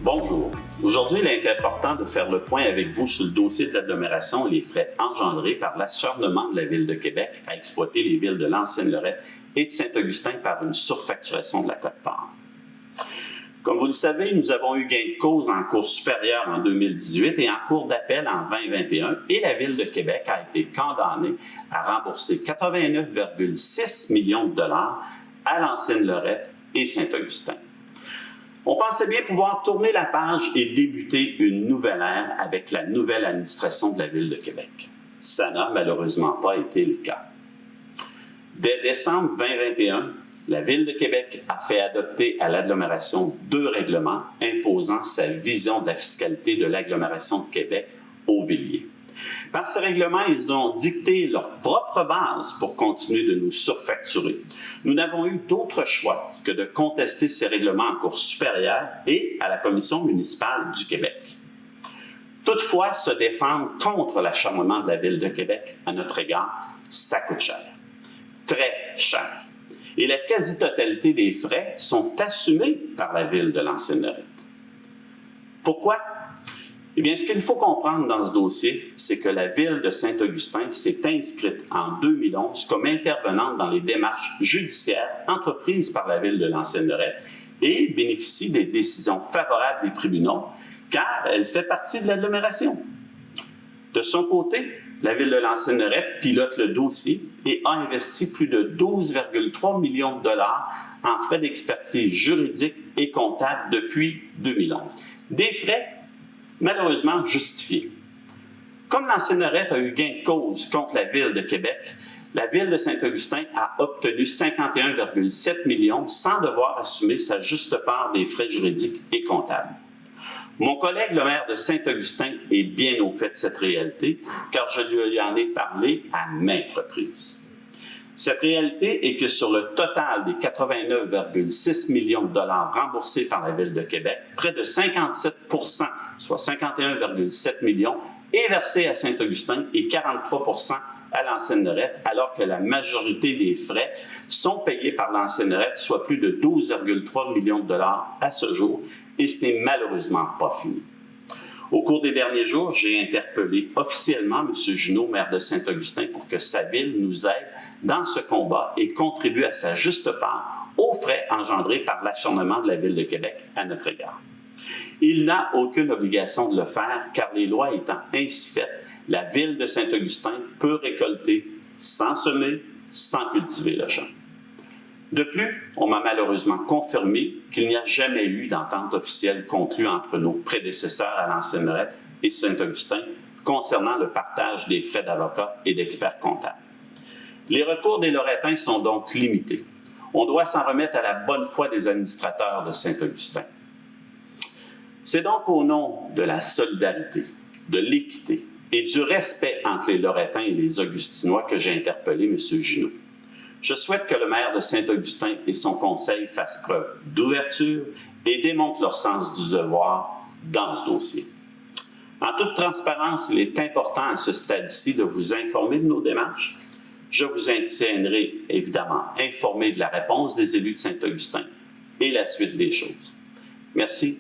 Bonjour. Aujourd'hui, il est important de faire le point avec vous sur le dossier de l'agglomération et les frais engendrés par l'acharnement de la Ville de Québec à exploiter les villes de l'Ancienne-Lorette et de Saint-Augustin par une surfacturation de la quote-part. Comme vous le savez, nous avons eu gain de cause en cour supérieure en 2018 et en cour d'appel en 2021 et la Ville de Québec a été condamnée à rembourser 89,6 millions de dollars à l'Ancienne-Lorette et Saint-Augustin. On pensait bien pouvoir tourner la page et débuter une nouvelle ère avec la nouvelle administration de la Ville de Québec. Ça n'a malheureusement pas été le cas. Dès décembre 2021, la Ville de Québec a fait adopter à l'agglomération 2 règlements imposant sa vision de la fiscalité de l'agglomération de Québec aux Villiers. Par ces règlements, ils ont dicté leur propre base pour continuer de nous surfacturer. Nous n'avons eu d'autre choix que de contester ces règlements en cour supérieure et à la Commission municipale du Québec. Toutefois, se défendre contre l'acharnement de la Ville de Québec à notre égard, ça coûte cher. Très cher. Et la quasi-totalité des frais sont assumés par la Ville de l'Ancienne-Lorette. Pourquoi? Eh bien, ce qu'il faut comprendre dans ce dossier, c'est que la Ville de Saint-Augustin s'est inscrite en 2011 comme intervenante dans les démarches judiciaires entreprises par la Ville de l'Ancienne-Lorette et bénéficie des décisions favorables des tribunaux, car elle fait partie de l'agglomération. De son côté, la Ville de l'Ancienne-Lorette pilote le dossier et a investi plus de 12,3 millions de dollars en frais d'expertise juridique et comptable depuis 2011. Des frais malheureusement justifiés. Comme l'Ancienne-Lorette a eu gain de cause contre la Ville de Québec, la Ville de Saint-Augustin a obtenu 51,7 millions sans devoir assumer sa juste part des frais juridiques et comptables. Mon collègue, le maire de Saint-Augustin, est bien au fait de cette réalité, car je lui en ai parlé à maintes reprises. Cette réalité est que sur le total des 89,6 millions de dollars remboursés par la Ville de Québec, près de 57 %, soit 51,7 millions, est versé à Saint-Augustin et 43 % à l'Ancienne-Lorette, alors que la majorité des frais sont payés par l'Ancienne-Lorette, soit plus de 12,3 millions de dollars à ce jour, et ce n'est malheureusement pas fini. Au cours des derniers jours, j'ai interpellé officiellement M. Junot, maire de Saint-Augustin, pour que sa ville nous aide dans ce combat et contribue à sa juste part aux frais engendrés par l'acharnement de la Ville de Québec à notre égard. Il n'a aucune obligation de le faire, car les lois étant ainsi faites, la Ville de Saint-Augustin peut récolter sans semer, sans cultiver le champ. De plus, on m'a malheureusement confirmé qu'il n'y a jamais eu d'entente officielle conclue entre nos prédécesseurs à l'Ancienne-Lorette et Saint-Augustin concernant le partage des frais d'avocats et d'experts comptables. Les recours des Lorettains sont donc limités. On doit s'en remettre à la bonne foi des administrateurs de Saint-Augustin. C'est donc au nom de la solidarité, de l'équité et du respect entre les Lorettains et les Augustinois que j'ai interpellé M. Junot. Je souhaite que le maire de Saint-Augustin et son conseil fassent preuve d'ouverture et démontrent leur sens du devoir dans ce dossier. En toute transparence, il est important à ce stade-ci de vous informer de nos démarches. Je vous tiendrai évidemment informé de la réponse des élus de Saint-Augustin et la suite des choses. Merci